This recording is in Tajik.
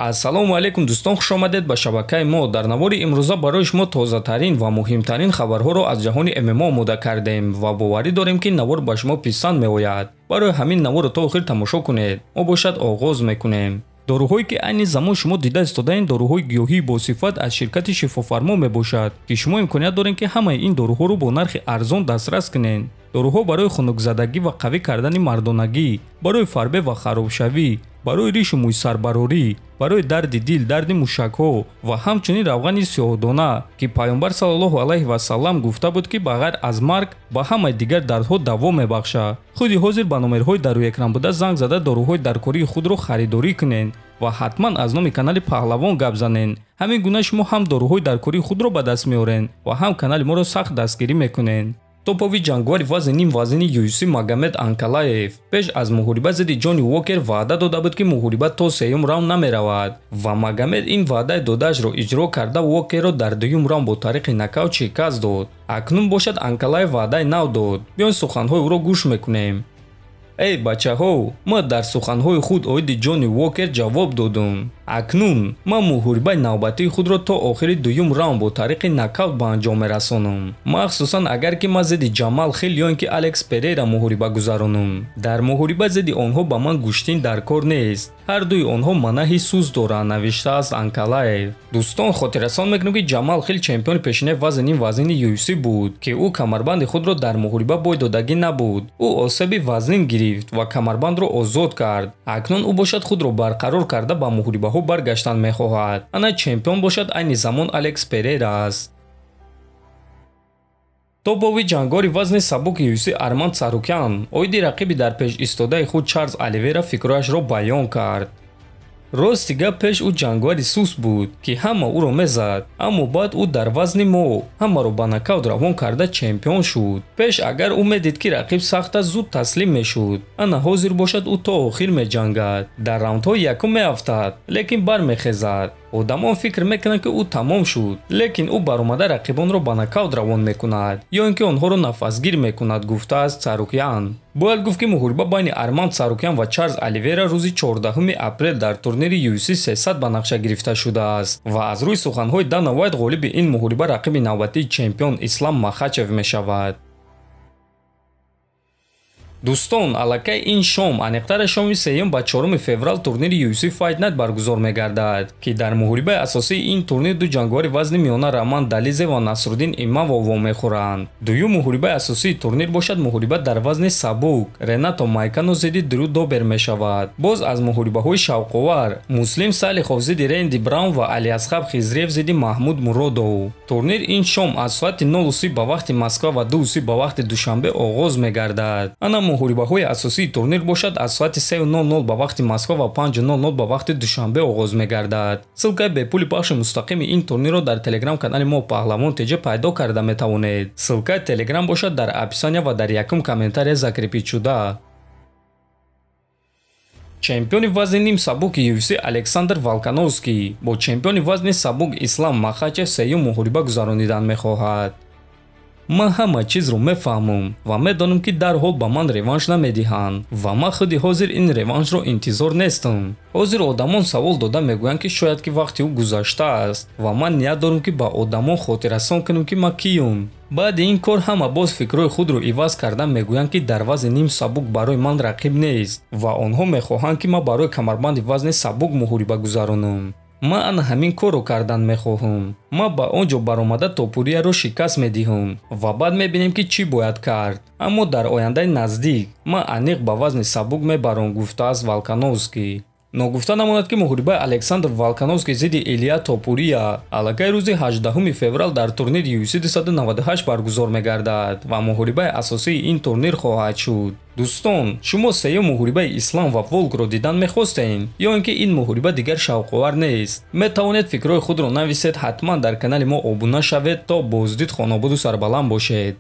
Ассалому алейкум дӯстон, хуш омадед ба шабакаи мо. Дар навори имрӯза барои шумо тозатарин ва муҳимтарин хабарҳоро аз ҷаҳони ММА омода кардем ва боварӣ дорем, ки навор ба шумо писанд меояд. Барои ҳамин наворро то охир тамошо кунед. Мо бошад оғоз мекунем. доруҳое ки айни замон шумо дида истодаин доруҳои гиёҳии босифат аз ширкати шифофармо мебошад, ки шумо имконият доред ки ҳамаи ин доруҳоро бо нархи арзон дастрас кунед. доруҳо барои хунукзадагӣ ва қавӣ кардани мардонагӣ, барои фарбе ва харобшавӣ, барои ришу мӯйсарбарорӣ, барои дарди дил, дарди мушакҳо ва ҳамчунин равғани сиёҳдона, ки пайғамбар саллаллоҳу алайҳи васаллам гуфта буд, ки ба ғайр аз марг ба ҳамаи дигар дардҳо даво мебахшад. худи ҳозир ба номерҳои дар рӯи экран буда занг зада доруҳои даркории худро харидорӣ кунед ва ҳатман аз номи канали Паҳлавон гап занед. ҳамин гуна шумо ҳам доруҳои даркории худро ба даст меоред ва ҳам канали моро сахт дастгирӣ мекунед. топови ҷангвари вазни ним вазни UFC Магомед Анкалаев пеш аз муҳориба зидди Ҷонни Уокер ваъда дода буд, ки муҳориба то сеюм раунд намеравад ва Магомед ин ваъдаи додаашро иҷро карда Уокерро дар дуюм раунд бо тариқи нокаут шикаст дод. акнун бошад Анкалаев ваъдаи нав дод. биён суханҳои ӯро гӯш мекунем. эй бачаҳо, ма дар суханҳои худ оиди Ҷонни Уокер ҷавоб додум. акнун ман муҳорибаи навбатии худро то охири дуюм раунд бо тариқи нокаут ба анҷом мерасонам, махсусан агар ки ман зидди Ҷамал Хил ё ин ки Алекс Перейра муҳориба гузаронам. дар муҳориба зидди онҳо ба ман гӯштин дар кор нест. ҳар дуи онҳо манаҳи суз доранд, навиштааст Анкалаев. дӯстон, хотиррасон мекунем, ки Ҷамал Хил чемпиони пешинаи вазни ним вазни UFC буд, ки ӯ камарбанди худро дар муҳориба бой додагӣ набуд. ӯ осеби вазнин гирифт ва камарбандро озод кард. акнун ӯ бошад худро барқарор карда ба муҳорибаҳо баргаштан мехоҳад. ана чемпион бошад айни замон Алекс Перейра аст. топови ҷангори вазни сабуки UFC Арман Царукян оиди рақиби дар пеш истодаи худ Чарлз Оливера фикрҳояшро баён кард. рости гап пеш ӯ ҷангвари сус буд, ки ҳама ӯро мезад, аммо баъд ӯ дар вазни мо ҳамаро ба нокаут равон карда чемпион шуд. пеш агар ӯ медид, ки рақиб сахт аст, зуд таслим мешуд. ана ҳозир бошад ӯ то охир меҷангад, дар раундҳои якум меафтад, лекин бармехезад. одамон фикр мекунанд, ки ӯ тамом шуд, лекин ӯ баромада рақибонро ба нокаут равон мекунад ё ин ки онҳоро нафасгир мекунад, гуфтааст Царукян. бояд гуфт, ки муҳориба байни Арман Царукян ва Чарлз Оливера рӯзи 14 апрел дар турнири UFC 300 ба нақша гирифта шудааст ва аз рӯи суханҳои Дана Вайт ғолиби ин муҳориба рақиби навбатии чемпион Ислам Махачев мешавад. дӯстон, аллакай ин шом, аниқтара шоми 3 ба 4 феврал турнири UFC Fight Night баргузор мегардад, ки дар муҳорибаи асосии ин турнир ду ҷангвари вазни миёна Раман Дализе ва Насруддин Имамов вомехӯранд. дуюм муҳорибаи асосии турнир бошад муҳориба дар вазни сабук Ренато Майкано зидди Дрю Добер мешавад. боз аз муҳорибаҳои шавқовар Муслим Салихов зидди Рэнди Браун ва Алиасхаб Хизриев зидди Маҳмуд Муродов. турнир ин шом аз соати 0:30 ба вақти Москва ва 2:30 ба вақти Душанбе оғоз мегардад. ана муҳорибаҳои асосии турнир бошад аз соати 3:00 ба вақти Москва ва 5:00 ба вақти Душанбе оғоз мегардад. ссилкаи бепули пахши мустақими ин турнирро дар телеграм канали мо Паҳлавон теҷа пайдо карда метавонед. ссилкаи телеграм бошад дар описания ва дар якум комментария закрепитшуда. чемпиони вазни ним сабуки UFC Александр Волкановский бо чемпиони вазни сабук Ислам Махачев сеюм муҳориба гузаронидан мехоҳад. ман ҳама чизро мефаҳмам ва медонам, ки дарҳол ба ман реванш намедиҳанд ва ман худи ҳозир ин реваншро интизор нестам. ҳозир одамон савол дода мегӯянд, ки шояд ки вақти ӯ гузаштааст ва ман ният дорам, ки ба одамон хотиррасон кунам, ки ман киём. баъди ин кор ҳама боз фикрҳои худро иваз карда мегӯянд, ки дар вазни ним сабук барои ман рақиб нест ва онҳо мехоҳанд, ки ман барои камарбанди вазни сабук муҳориба гузаронам. ман ана ҳамин корро кардан мехоҳам. ман ба он ҷо баромада Топурияро шикаст медиҳам ва баъд мебинем, ки чӣ бояд кард. аммо дар ояндаи наздик ман аниқ ба вазни сабук мебарам, гуфтааст Волкановский. ногуфта намонад, ки муҳорибаи Александр Волкановский зидди Илия Топурия аллакай рӯзи 18 феврал дар турнири UFC 298 баргузор мегардад ва муҳорибаи асосии ин турнир хоҳад шуд. дӯстон, шумо сеюм муҳорибаи Ислам ва Волкро дидан мехостед ё ин ки ин муҳориба дигар шавқовар нест? метавонед фикрҳои худро нависед. ҳатман дар канали мо обуна шавед. то боздид хонободу сарбаланд бошед.